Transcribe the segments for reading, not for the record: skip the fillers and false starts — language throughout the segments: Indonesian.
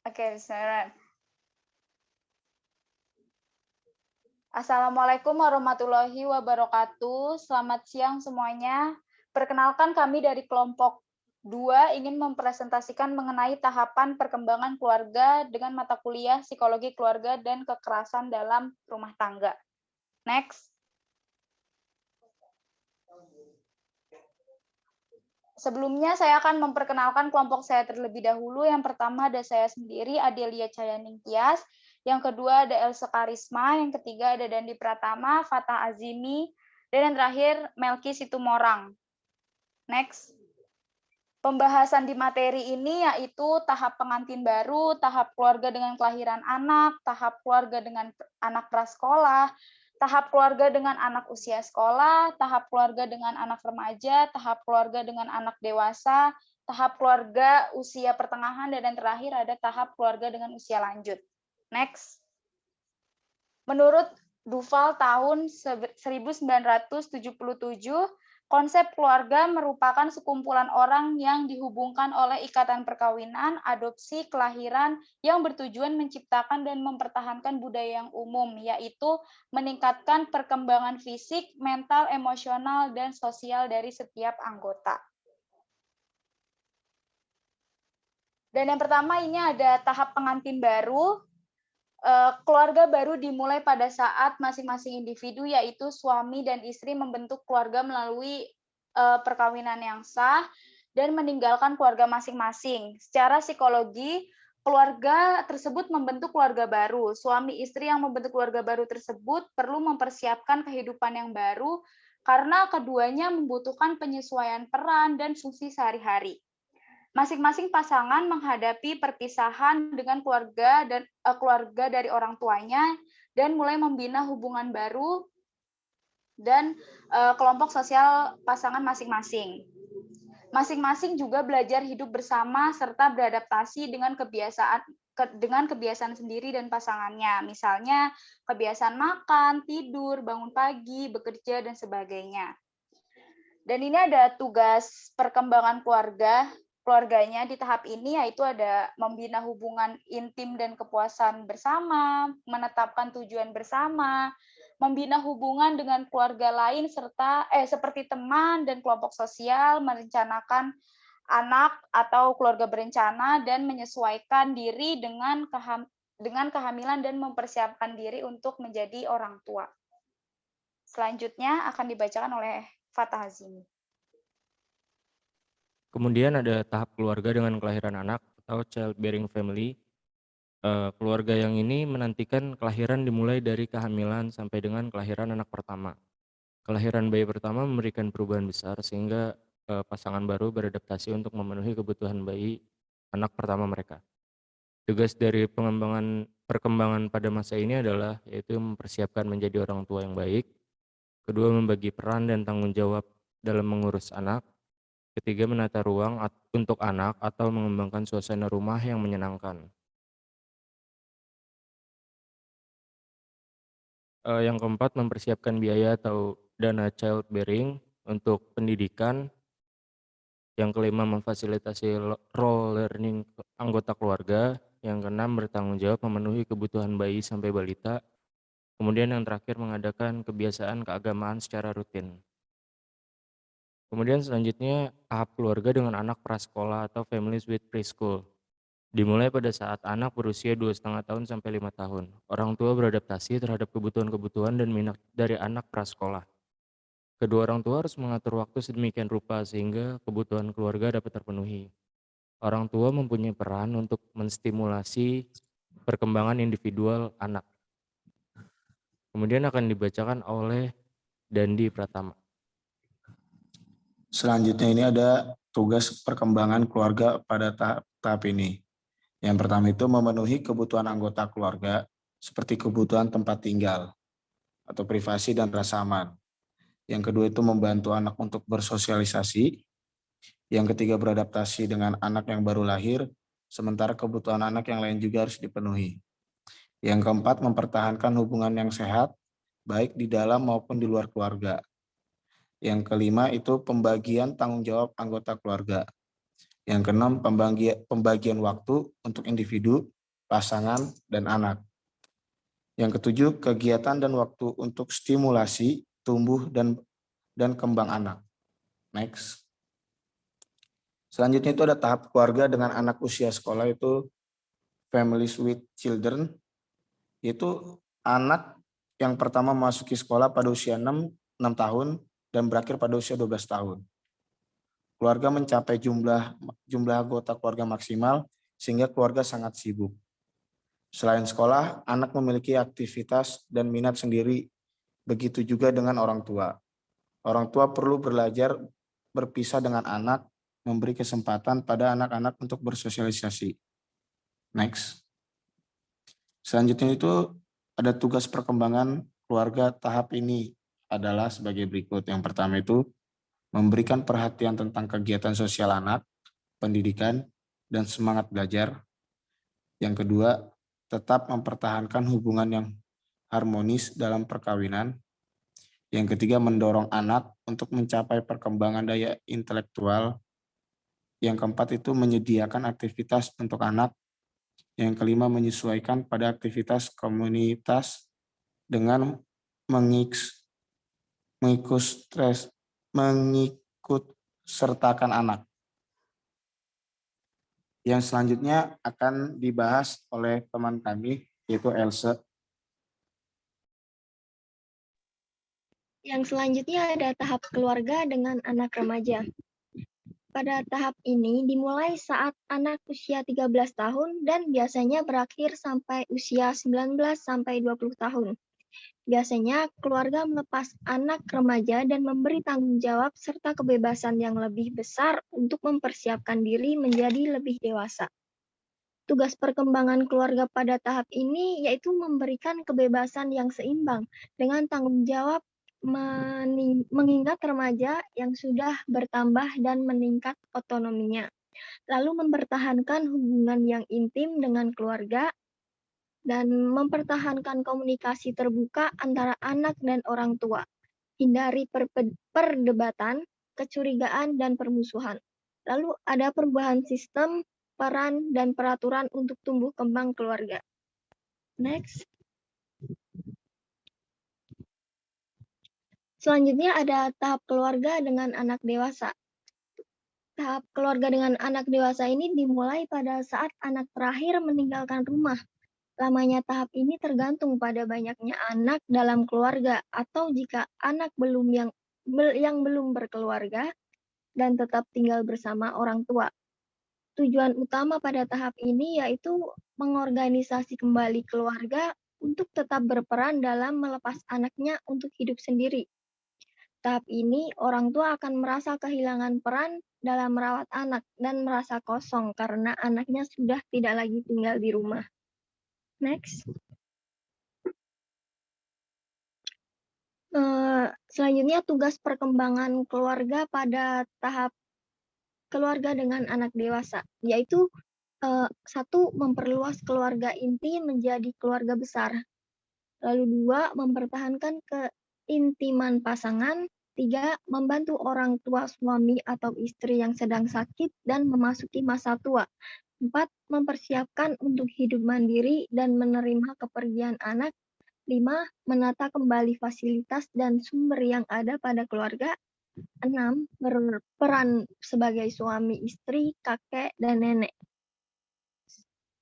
Oke, bismillah. Assalamualaikum warahmatullahi wabarakatuh. Selamat siang semuanya. Perkenalkan kami dari kelompok 2 ingin mempresentasikan mengenai tahapan perkembangan keluarga dengan mata kuliah Psikologi Keluarga dan Kekerasan dalam Rumah Tangga. Next. Sebelumnya saya akan memperkenalkan kelompok saya terlebih dahulu. Yang pertama ada saya sendiri, Adelia Cayaning Tias. Yang kedua ada Elsa Karisma. Yang ketiga ada Dandi Pratama, Fatah Azimi. Dan yang terakhir Melki Situmorang. Next. Pembahasan di materi ini yaitu tahap pengantin baru, tahap keluarga dengan kelahiran anak, tahap keluarga dengan anak prasekolah, tahap keluarga dengan anak usia sekolah, tahap keluarga dengan anak remaja, tahap keluarga dengan anak dewasa, tahap keluarga usia pertengahan, dan yang terakhir ada tahap keluarga dengan usia lanjut. Next. Menurut Duval tahun 1977, konsep keluarga merupakan sekumpulan orang yang dihubungkan oleh ikatan perkawinan, adopsi, kelahiran yang bertujuan menciptakan dan mempertahankan budaya yang umum, yaitu meningkatkan perkembangan fisik, mental, emosional, dan sosial dari setiap anggota. Dan yang pertama ini ada tahap pengantin baru. Keluarga baru dimulai pada saat masing-masing individu, yaitu suami dan istri, membentuk keluarga melalui perkawinan yang sah dan meninggalkan keluarga masing-masing. Secara psikologi, keluarga tersebut membentuk keluarga baru. Suami istri yang membentuk keluarga baru tersebut perlu mempersiapkan kehidupan yang baru karena keduanya membutuhkan penyesuaian peran dan fungsi sehari-hari. Masing-masing pasangan menghadapi perpisahan dengan keluarga dari orang tuanya dan mulai membina hubungan baru dan kelompok sosial pasangan masing-masing. Masing-masing juga belajar hidup bersama serta beradaptasi dengan kebiasaan sendiri dan pasangannya. Misalnya kebiasaan makan, tidur, bangun pagi, bekerja, dan sebagainya. Dan ini ada tugas perkembangan keluarganya di tahap ini, yaitu ada membina hubungan intim dan kepuasan bersama, menetapkan tujuan bersama, membina hubungan dengan keluarga lain seperti teman dan kelompok sosial, merencanakan anak atau keluarga berencana, dan menyesuaikan diri dengan kehamilan dan mempersiapkan diri untuk menjadi orang tua. Selanjutnya akan dibacakan oleh Fatah Azimi. Kemudian ada tahap keluarga dengan kelahiran anak atau childbearing family. Keluarga yang ini menantikan kelahiran dimulai dari kehamilan sampai dengan kelahiran anak pertama. Kelahiran bayi pertama memberikan perubahan besar sehingga pasangan baru beradaptasi untuk memenuhi kebutuhan bayi anak pertama mereka. Tugas dari perkembangan pada masa ini adalah yaitu mempersiapkan menjadi orang tua yang baik, kedua membagi peran dan tanggung jawab dalam mengurus anak, ketiga menata ruang untuk anak atau mengembangkan suasana rumah yang menyenangkan. Yang keempat mempersiapkan biaya atau dana childbearing untuk pendidikan. Yang kelima memfasilitasi role learning anggota keluarga. Yang keenam bertanggung jawab memenuhi kebutuhan bayi sampai balita. Kemudian yang terakhir mengadakan kebiasaan keagamaan secara rutin. Kemudian selanjutnya tahap keluarga dengan anak prasekolah atau families with preschool. Dimulai pada saat anak berusia 2,5 tahun sampai 5 tahun. Orang tua beradaptasi terhadap kebutuhan-kebutuhan dan minat dari anak prasekolah. Kedua orang tua harus mengatur waktu sedemikian rupa sehingga kebutuhan keluarga dapat terpenuhi. Orang tua mempunyai peran untuk menstimulasi perkembangan individual anak. Kemudian akan dibacakan oleh Dandi Pratama. Selanjutnya ini ada tugas perkembangan keluarga pada tahap ini. Yang pertama itu memenuhi kebutuhan anggota keluarga seperti kebutuhan tempat tinggal atau privasi dan rasa aman. Yang kedua itu membantu anak untuk bersosialisasi. Yang ketiga beradaptasi dengan anak yang baru lahir, sementara kebutuhan anak yang lain juga harus dipenuhi. Yang keempat mempertahankan hubungan yang sehat, baik di dalam maupun di luar keluarga. Yang kelima itu pembagian tanggung jawab anggota keluarga. Yang keenam, pembagian waktu untuk individu, pasangan, dan anak. Yang ketujuh, kegiatan dan waktu untuk stimulasi, tumbuh, dan kembang anak. Next. Selanjutnya itu ada tahap keluarga dengan anak usia sekolah, itu families with children, yaitu anak yang pertama memasuki sekolah pada usia 6 tahun dan berakhir pada usia 12 tahun. Keluarga mencapai jumlah anggota keluarga maksimal sehingga keluarga sangat sibuk. Selain sekolah, anak memiliki aktivitas dan minat sendiri, begitu juga dengan orang tua. Orang tua perlu belajar berpisah dengan anak, memberi kesempatan pada anak-anak untuk bersosialisasi. Next. Selanjutnya itu ada tugas perkembangan keluarga tahap ini adalah sebagai berikut. Yang pertama itu memberikan perhatian tentang kegiatan sosial anak, pendidikan, dan semangat belajar. Yang kedua, tetap mempertahankan hubungan yang harmonis dalam perkawinan. Yang ketiga, mendorong anak untuk mencapai perkembangan daya intelektual. Yang keempat itu menyediakan aktivitas untuk anak. Yang kelima, menyesuaikan pada aktivitas komunitas dengan mengikut sertakan anak. Yang selanjutnya akan dibahas oleh teman kami, yaitu Else. Yang selanjutnya ada tahap keluarga dengan anak remaja. Pada tahap ini dimulai saat anak usia 13 tahun dan biasanya berakhir sampai usia 19 sampai 20 tahun. Biasanya keluarga melepas anak remaja dan memberi tanggung jawab serta kebebasan yang lebih besar untuk mempersiapkan diri menjadi lebih dewasa. Tugas perkembangan keluarga pada tahap ini yaitu memberikan kebebasan yang seimbang dengan tanggung jawab mengingat remaja yang sudah bertambah dan meningkat otonominya, lalu mempertahankan hubungan yang intim dengan keluarga, dan mempertahankan komunikasi terbuka antara anak dan orang tua, hindari perdebatan, kecurigaan, dan permusuhan. Lalu ada perubahan sistem, peran, dan peraturan untuk tumbuh kembang keluarga. Next. Selanjutnya ada tahap keluarga dengan anak dewasa. Tahap keluarga dengan anak dewasa ini dimulai pada saat anak terakhir meninggalkan rumah. Lamanya tahap ini tergantung pada banyaknya anak dalam keluarga atau jika anak yang belum berkeluarga dan tetap tinggal bersama orang tua. Tujuan utama pada tahap ini yaitu mengorganisasi kembali keluarga untuk tetap berperan dalam melepas anaknya untuk hidup sendiri. Tahap ini, orang tua akan merasa kehilangan peran dalam merawat anak dan merasa kosong karena anaknya sudah tidak lagi tinggal di rumah. Next. Selanjutnya, tugas perkembangan keluarga pada tahap keluarga dengan anak dewasa, yaitu 1. Memperluas keluarga inti menjadi keluarga besar. Lalu 2. Mempertahankan keintiman pasangan. 3. Membantu orang tua suami atau istri yang sedang sakit dan memasuki masa tua. 4. Mempersiapkan untuk hidup mandiri dan menerima kepergian anak. 5. Menata kembali fasilitas dan sumber yang ada pada keluarga. 6. Berperan sebagai suami, istri, kakek, dan nenek.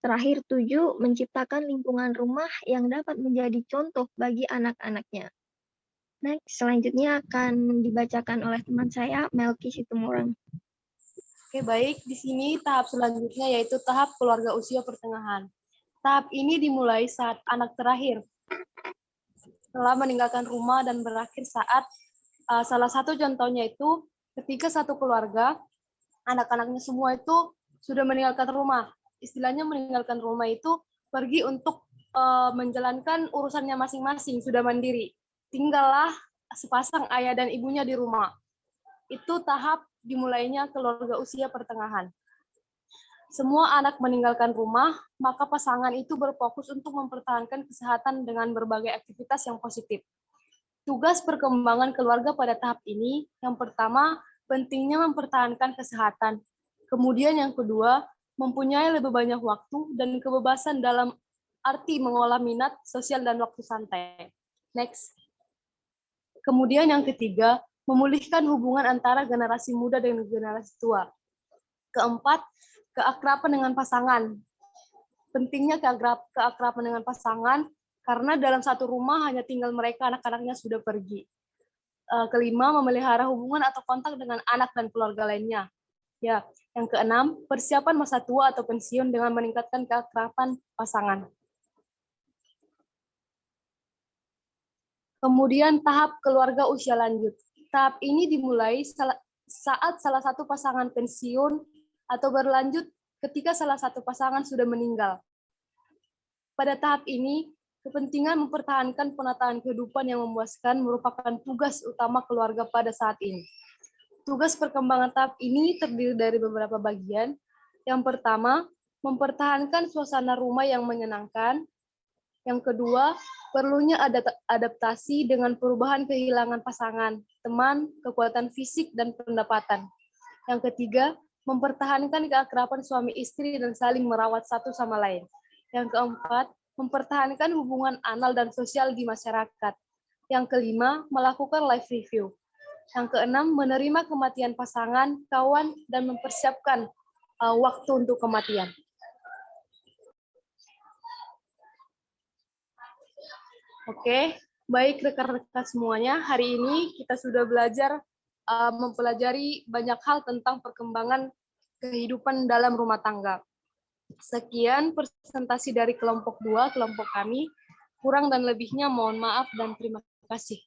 Terakhir 7. Menciptakan lingkungan rumah yang dapat menjadi contoh bagi anak-anaknya. Next, selanjutnya akan dibacakan oleh teman saya, Melki Situmorang. Oke, baik. Di sini tahap selanjutnya yaitu tahap keluarga usia pertengahan. Tahap ini dimulai saat anak terakhir telah meninggalkan rumah dan berakhir saat salah satu contohnya itu ketika satu keluarga, anak-anaknya semua itu sudah meninggalkan rumah. Istilahnya meninggalkan rumah itu pergi untuk menjalankan urusannya masing-masing, sudah mandiri. Tinggallah sepasang ayah dan ibunya di rumah. Itu tahap dimulainya keluarga usia pertengahan. Semua anak meninggalkan rumah, maka pasangan itu berfokus untuk mempertahankan kesehatan dengan berbagai aktivitas yang positif. Tugas perkembangan keluarga pada tahap ini, yang pertama, pentingnya mempertahankan kesehatan. Kemudian yang kedua, mempunyai lebih banyak waktu dan kebebasan dalam arti mengolah minat, sosial, dan waktu santai. Next. Kemudian yang ketiga, memulihkan hubungan antara generasi muda dan generasi tua. Keempat, keakraban dengan pasangan. Pentingnya keakraban dengan pasangan karena dalam satu rumah hanya tinggal mereka, anak-anaknya sudah pergi. Kelima, memelihara hubungan atau kontak dengan anak dan keluarga lainnya. Ya, yang keenam, persiapan masa tua atau pensiun dengan meningkatkan keakraban pasangan. Kemudian tahap keluarga usia lanjut. Tahap ini dimulai saat salah satu pasangan pensiun atau berlanjut ketika salah satu pasangan sudah meninggal. Pada tahap ini, kepentingan mempertahankan penataan kehidupan yang memuaskan merupakan tugas utama keluarga pada saat ini. Tugas perkembangan tahap ini terdiri dari beberapa bagian. Yang pertama, mempertahankan suasana rumah yang menyenangkan. Yang kedua, perlunya adaptasi dengan perubahan kehilangan pasangan, teman, kekuatan fisik, dan pendapatan. Yang ketiga, mempertahankan keakraban suami istri dan saling merawat satu sama lain. Yang keempat, mempertahankan hubungan anal dan sosial di masyarakat. Yang kelima, melakukan life review. Yang keenam, menerima kematian pasangan, kawan, dan mempersiapkan waktu untuk kematian. Oke, baik rekan-rekan semuanya. Hari ini kita sudah belajar mempelajari banyak hal tentang perkembangan kehidupan dalam rumah tangga. Sekian presentasi dari kelompok 2, kelompok kami. Kurang dan lebihnya mohon maaf dan terima kasih.